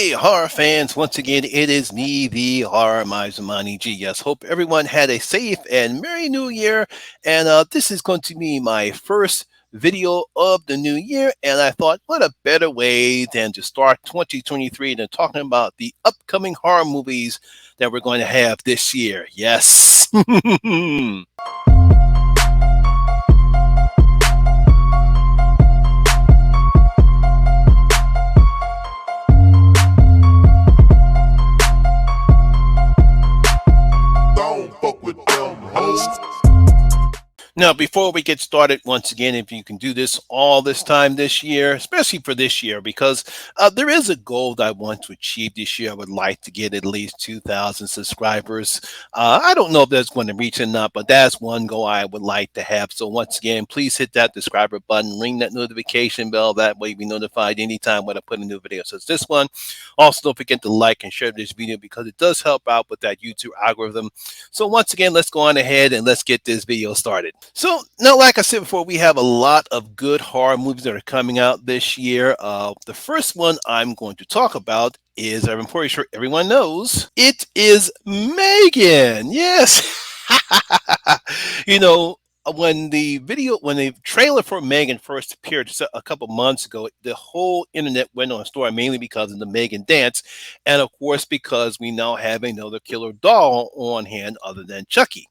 Hey, horror fans, once again, it is me, the horror Mizamani G. Yes, hope everyone had a safe and Merry New Year. And this is going to be my first video of the new year. And I thought, what a better way than to start 2023 than talking about the upcoming horror movies that we're going to have this year. Yes. Don't fuck with them hoes. Now, before we get started, once again, if you can do this all this time this year, especially for this year, because there is a goal that I want to achieve this year. I would like to get at least 2,000 subscribers. I don't know if that's going to reach or not, but that's one goal I would like to have. So once again, please hit that subscriber button, ring that notification bell. That way you'll be notified anytime when I put a new video. So it's this one. Also, don't forget to like and share this video because it does help out with that YouTube algorithm. So once again, let's go on ahead and let's get this video started. So now, like I said before, we have a lot of good horror movies that are coming out this year. The first one I'm going to talk about is, I'm pretty sure everyone knows, it is Megan. Yes. you know, when the trailer for Megan first appeared a couple months ago, the whole internet went on a story mainly because of the Megan dance, and of course because we now have another killer doll on hand other than Chucky.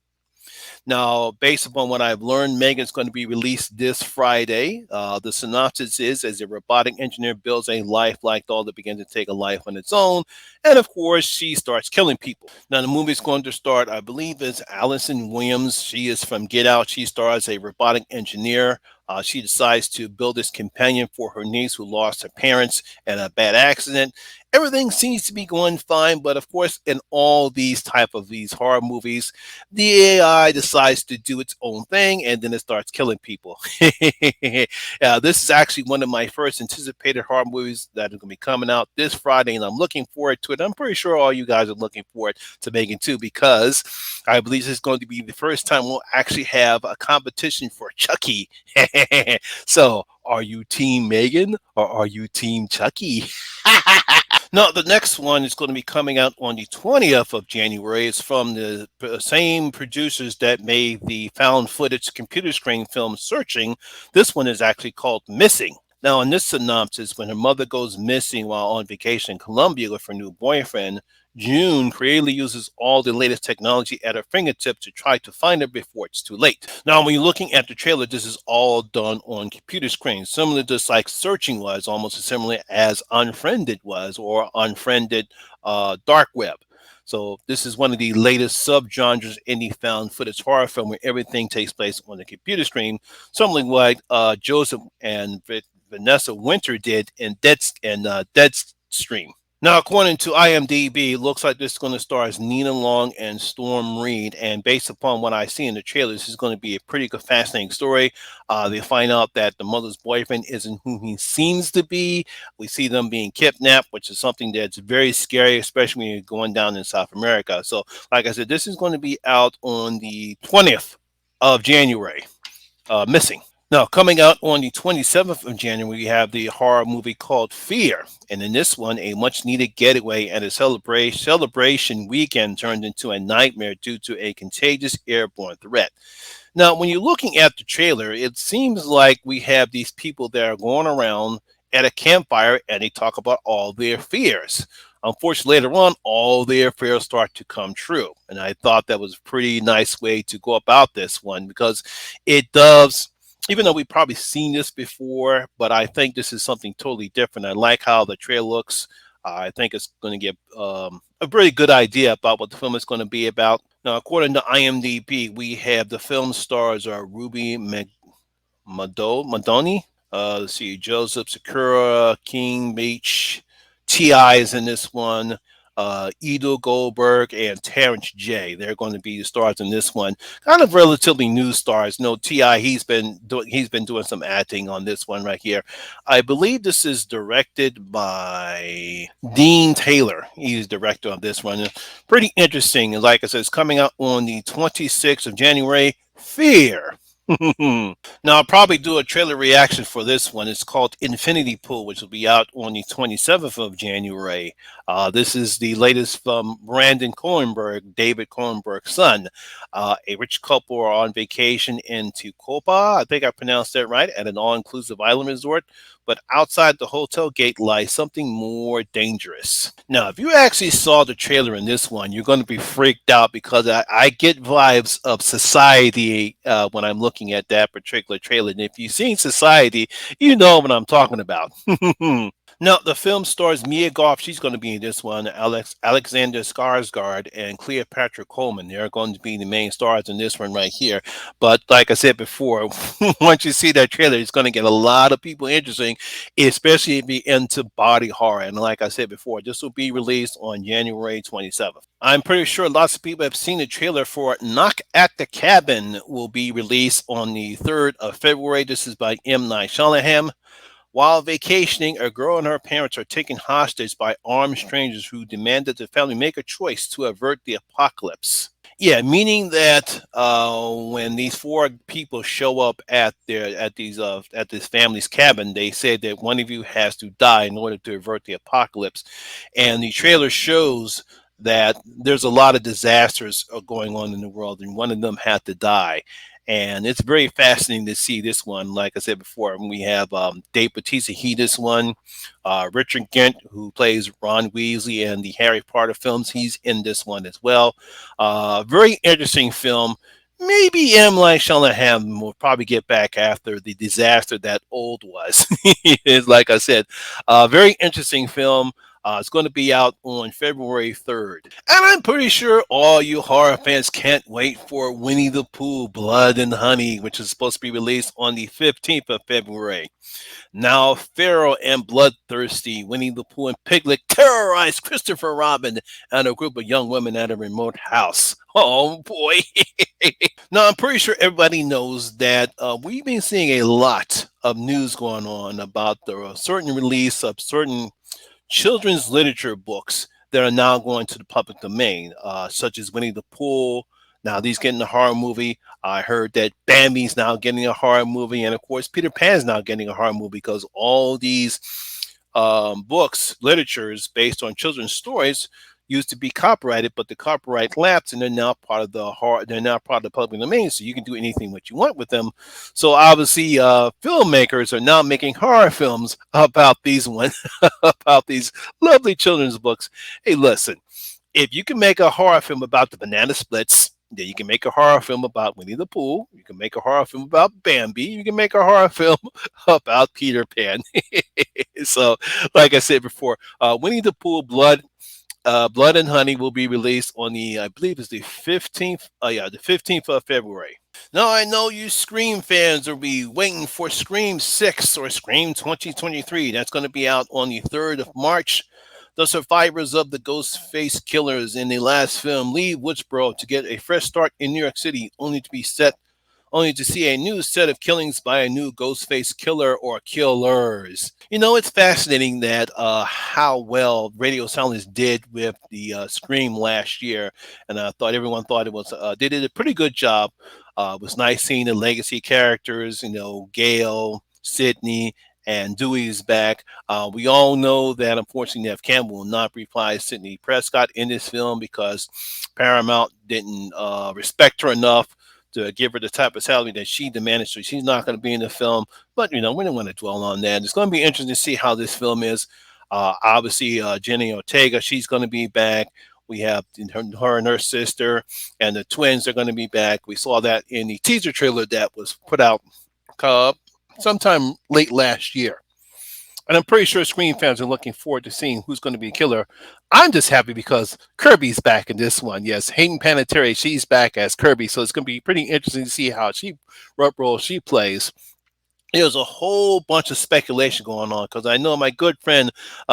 Now, based upon what I've learned, Megan's going to be released this Friday. The synopsis is, as a robotic engineer builds a lifelike doll that begins to take a life on its own, and of course, she starts killing people. Now, the movie's going to start, I believe, is Allison Williams. She is from Get Out. She stars a robotic engineer. She decides to build this companion for her niece who lost her parents in a bad accident. Everything seems to be going fine, but of course, in all these horror movies, the AI decides to do its own thing, and then it starts killing people. This is actually one of my first anticipated horror movies that are going to be coming out this Friday, and I'm looking forward to it. I'm pretty sure all you guys are looking forward to Megan too, because I believe this is going to be the first time we'll actually have a competition for Chucky. So, are you Team Megan or are you Team Chucky? Now, the next one is going to be coming out on the 20th of January. It's from the same producers that made the found footage computer screen film Searching. This one is actually called Missing. Now, in this synopsis, when her mother goes missing while on vacation in Colombia with her new boyfriend, June creatively uses all the latest technology at her fingertips to try to find her before it's too late. Now, when you're looking at the trailer, this is all done on computer screens, similar to just like Searching was, almost as similar as Unfriended was, or Unfriended Dark Web. So this is one of the latest subgenres in the found footage horror film where everything takes place on the computer screen, something like Joseph and Vanessa Winter did in Deadstream. Now, according to IMDb, it looks like this is going to star as Nina Long and Storm Reed. And based upon what I see in the trailer, this is going to be a pretty good, fascinating story. They find out that the mother's boyfriend isn't who he seems to be. We see them being kidnapped, which is something that's very scary, especially when you're going down in South America. So, like I said, this is going to be out on the 20th of January, Missing. Now, coming out on the 27th of January, we have the horror movie called Fear. And in this one, a much needed getaway and a celebration weekend turned into a nightmare due to a contagious airborne threat. Now, when you're looking at the trailer, it seems like we have these people that are going around at a campfire and they talk about all their fears. Unfortunately, later on, all their fears start to come true. And I thought that was a pretty nice way to go about this one because it does, even though we've probably seen this before, but I think this is something totally different. I like how the trailer looks. I think it's going to give a really good idea about what the film is going to be about. Now, according to IMDb, we have the film stars are Ruby Madoni, let's see, Joseph Sakura, King Beach, T.I. is in this one. Edo Goldberg and Terrence J. They're going to be the stars in this one. Kind of relatively new stars. No, Ti. He's been doing some acting on this one right here. I believe this is directed by Dean Taylor. He's director of this one. Pretty interesting. And like I said, it's coming out on the 26th of January. Fear. Now I'll probably do a trailer reaction for this one. It's called Infinity Pool, which will be out on the 27th of January. This is the latest from Brandon Cronenberg, David Cronenberg's son. A rich couple are on vacation in Tucopa, I think I pronounced that right, at an all-inclusive island resort. But outside the hotel gate lies something more dangerous. Now, if you actually saw the trailer in this one, you're going to be freaked out because I get vibes of Society when I'm looking at that particular trailer. And if you've seen Society, you know what I'm talking about. Now, the film stars Mia Goth. She's going to be in this one. Alexander Skarsgård and Cleopatra Coleman. They're going to be the main stars in this one right here. But like I said before, once you see that trailer, it's going to get a lot of people interesting, especially if you're into body horror. And like I said before, this will be released on January 27th. I'm pretty sure lots of people have seen the trailer for Knock at the Cabin will be released on the 3rd of February. This is by M. Night Shyamalan. While vacationing, a girl and her parents are taken hostage by armed strangers who demand that the family make a choice to avert the apocalypse. Yeah, meaning that when these four people show up at this family's cabin, they said that one of you has to die in order to avert the apocalypse, and the trailer shows that there's a lot of disasters going on in the world, and one of them had to die. And it's very fascinating to see this one. Like I said before, we have Dave Bautista, he this one, Richard Gent, who plays Ron Weasley in the Harry Potter films, he's in this one as well. Very interesting film. Maybe M. Night Shyamalan will probably get back after the disaster that Old was. It's like I said, very interesting film. It's going to be out on February 3rd. And I'm pretty sure all you horror fans can't wait for Winnie the Pooh, Blood and Honey, which is supposed to be released on the 15th of February. Now, feral and bloodthirsty Winnie the Pooh and Piglet terrorize Christopher Robin and a group of young women at a remote house. Oh boy. Now, I'm pretty sure everybody knows that we've been seeing a lot of news going on about the certain release of certain children's literature books that are now going to the public domain, such as Winnie the Pooh. Now, these getting a horror movie. I heard that Bambi's now getting a horror movie, and of course, Peter Pan's now getting a horror movie because all these books, literatures based on children's stories used to be copyrighted, but the copyright lapsed, and they're now part of the horror. They're now part of the public domain, so you can do anything what you want with them. So obviously, filmmakers are now making horror films about these ones, about these lovely children's books. Hey, listen, if you can make a horror film about the banana splits, then you can make a horror film about Winnie the Pooh. You can make a horror film about Bambi. You can make a horror film about Peter Pan. So, like I said before, Winnie the Pooh, Blood and Honey will be released on the, I believe it's the 15th. Yeah, the 15th of February. Now I know you Scream fans will be waiting for Scream 6 or Scream 2023. That's going to be out on the 3rd of March. The survivors of the Ghostface killers in the last film leave Woodsboro to get a fresh start in New York City, only to see a new set of killings by a new Ghostface killer or killers. You know, it's fascinating that how well Radio Silence did with the Scream last year, and I thought everyone thought it was they did a pretty good job. It was nice seeing the legacy characters, you know, Gail, Sydney, and Dewey's back. We all know that unfortunately Nev Campbell will not reprise Sidney Prescott in this film because Paramount didn't respect her enough to give her the type of salary that she demanded. So she's not going to be in the film. But, you know, we don't want to dwell on that. It's going to be interesting to see how this film is. Obviously, Jenny Ortega, she's going to be back. We have her and her sister, and the twins are going to be back. We saw that in the teaser trailer that was put out uh, sometime late last year. And I'm pretty sure Scream fans are looking forward to seeing who's going to be a killer. I'm just happy because Kirby's back in this one. Yes, Hayden Panettiere, she's back as Kirby, so it's going to be pretty interesting to see what role she plays. There's a whole bunch of speculation going on because I know my good friend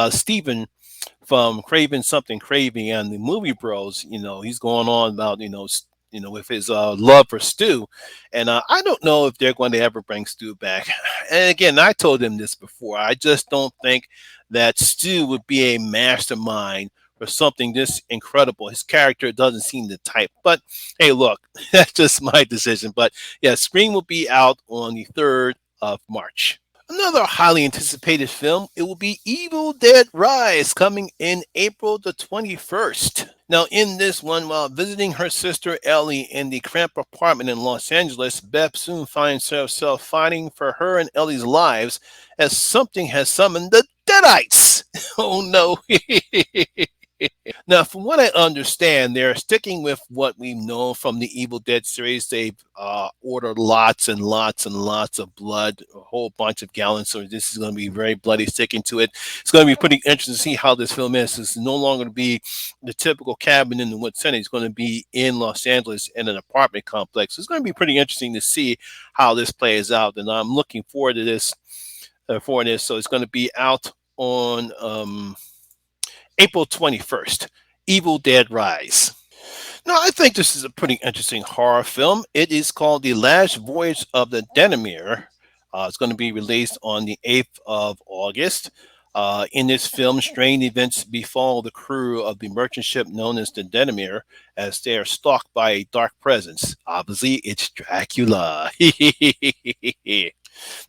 Stephen from Craving Something Craving and the Movie Bros. You know, he's going on about with his love for Stu, and I don't know if they're going to ever bring Stu back. And again, I told him this before. I just don't think that Stu would be a mastermind for something this incredible. His character doesn't seem the type. But hey, look, that's just my decision. But yeah, Scream will be out on the 3rd of March. Another highly anticipated film, it will be Evil Dead Rise, coming in April the 21st. Now, in this one, while visiting her sister Ellie in the cramped apartment in Los Angeles, Beth soon finds herself fighting for her and Ellie's lives as something has summoned the Deadites. Oh no. Now, from what I understand, they're sticking with what we've known from the Evil Dead series. They've ordered lots and lots and lots of blood, a whole bunch of gallons. So this is going to be very bloody, sticking to it. It's going to be pretty interesting to see how this film is. It's no longer to be the typical cabin in the Wood Center. It's going to be in Los Angeles in an apartment complex. It's going to be pretty interesting to see how this plays out, and I'm looking forward to this. For this, so it's going to be out on April 21st. Evil Dead Rise. Now, I think this is a pretty interesting horror film. It is called The Last Voyage of the Delamere. It's going to be released on the 8th of August. In this film, strange events befall the crew of the merchant ship known as the Delamere as they are stalked by a dark presence. Obviously, it's Dracula.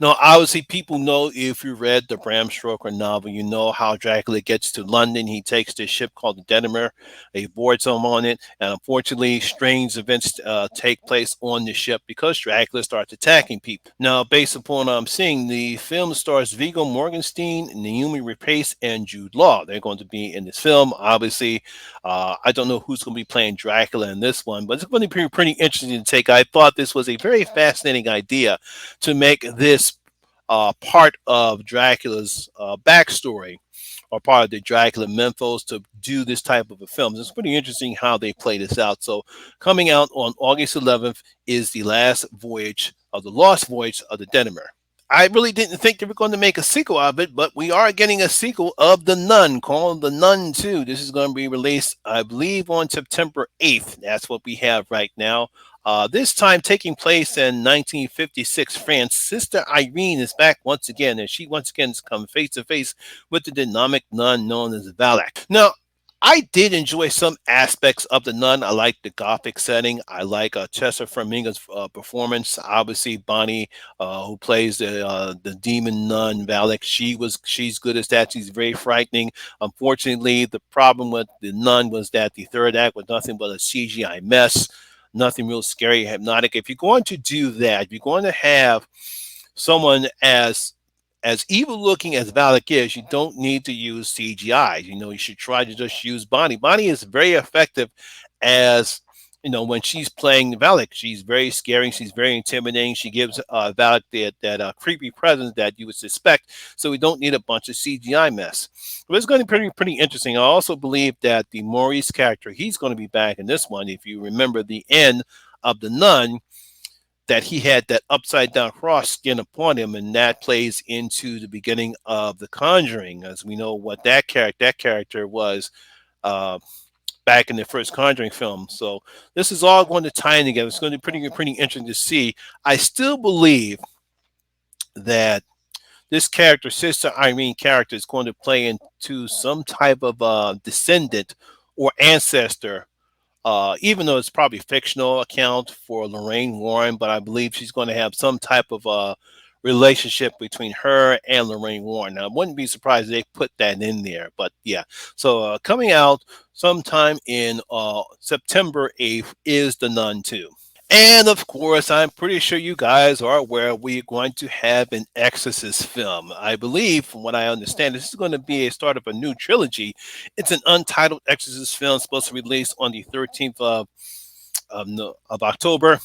Now, obviously, people know, if you read the Bram Stoker novel, you know how Dracula gets to London. He takes this ship called the Delamere. He boards him on it, and unfortunately, strange events take place on the ship because Dracula starts attacking people. Now, based upon what I'm seeing, the film stars Viggo Mortensen, Naomi Rapace, and Jude Law. They're going to be in this film. Obviously, I don't know who's going to be playing Dracula in this one, but it's going to be pretty interesting to take. I thought this was a very fascinating idea to make this part of Dracula's backstory, or part of the Dracula mythos, to do this type of a film. It's pretty interesting how they play this out. So, coming out on August 11th is the last voyage of the Lost Voyage of the Delamere. I really didn't think they were going to make a sequel of it, but we are getting a sequel of The Nun called The Nun 2. This is going to be released, I believe, on September 8th. That's what we have right now. This time taking place in 1956 France, Sister Irene is back once again, and she once again has come face to face with the dynamic nun known as Valak. Now, I did enjoy some aspects of The Nun. I like the gothic setting. I like Chester Flamingo's performance. Obviously, Bonnie, who plays the demon nun Valak, she's good as that. She's very frightening. Unfortunately, the problem with The Nun was that the third act was nothing but a CGI mess. Nothing real scary, hypnotic. If you're going to do that, if you're going to have someone as evil looking as Valak is, you don't need to use CGI. You should try to just use Bonnie. Bonnie is very effective as when she's playing Valak. She's very scary. She's very intimidating. She gives Valak that creepy presence that you would suspect. So we don't need a bunch of CGI mess. But it's going to be pretty interesting. I also believe that the Maurice character, he's going to be back in this one. If you remember the end of The Nun, that he had that upside down cross skin upon him, and that plays into the beginning of The Conjuring, as we know what that character was uh, back in the first Conjuring film. So this is all going to tie in together. It's going to be pretty interesting to see. I still believe that this character, Sister Irene character, is going to play into some type of descendant or ancestor, even though it's probably fictional account for Lorraine Warren, but I believe she's going to have some type of relationship between her and Lorraine Warren. Now, I wouldn't be surprised if they put that in there, but yeah. So coming out sometime in September 8th is The Nun 2. And of course, I'm pretty sure you guys are aware we're going to have an Exorcist film. I believe, from what I understand, this is going to be a start of a new trilogy. It's an untitled Exorcist film supposed to release on the 13th of October.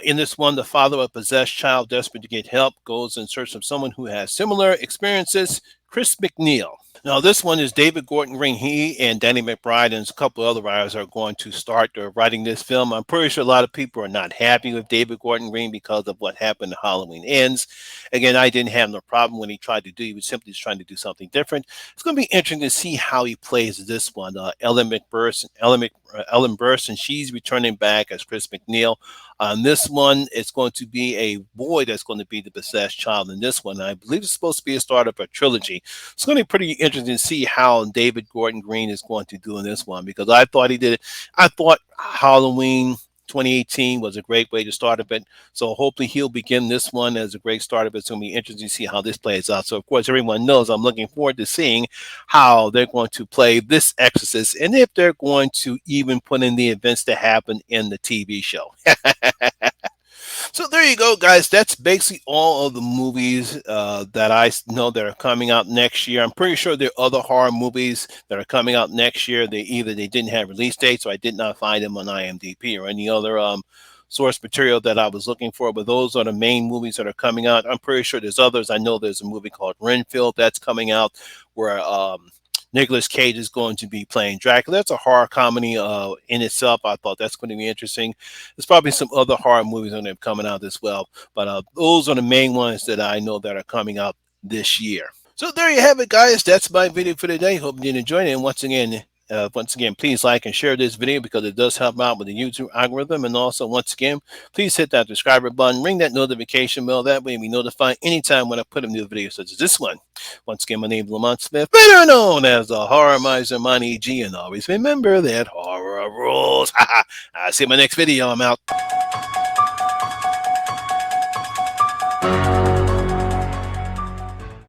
In this one, the father of a possessed child, desperate to get help, goes in search of someone who has similar experiences, Chris McNeil. Now, this one is David Gordon Green. He and Danny McBride and a couple of other writers are going to start writing this film. I'm pretty sure a lot of people are not happy with David Gordon Green because of what happened in Halloween Ends. Again, I didn't have no problem when he tried to do. He was simply just trying to do something different. It's going to be interesting to see how he plays this one. Ellen Burstyn, she's returning back as Chris McNeil. On this one, it's going to be a boy that's going to be the possessed child in this one. I believe it's supposed to be a start of a trilogy. It's going to be pretty interesting to see how David Gordon Green is going to do in this one because I thought he did it. I thought Halloween 2018 was a great way to start it, but so hopefully he'll begin this one as a great start. But it's going to be interesting to see how this plays out. So of course everyone knows I'm looking forward to seeing how they're going to play this Exorcist and if they're going to even put in the events that happen in the TV show. So there you go, guys. That's basically all of the movies that I know that are coming out next year. I'm pretty sure there are other horror movies that are coming out next year. They didn't have release dates, or I did not find them on IMDb or any other source material that I was looking for. But those are the main movies that are coming out. I'm pretty sure there's others. I know there's a movie called Renfield that's coming out where Nicolas Cage is going to be playing Dracula. That's a horror comedy in itself. I thought that's going to be interesting. There's probably some other horror movies on there coming out as well, but those are the main ones that I know that are coming out this year. So there you have it, guys. That's my video for today. Hope you enjoyed it. And once again, please like and share this video because it does help out with the YouTube algorithm. And also, once again, please hit that subscriber button, ring that notification bell. That way, we notify anytime when I put a new video such as this one. Once again, my name is Lamont Smith, better known as the Horror Miser Monty G. And always remember that horror rules. I'll see you in my next video. I'm out.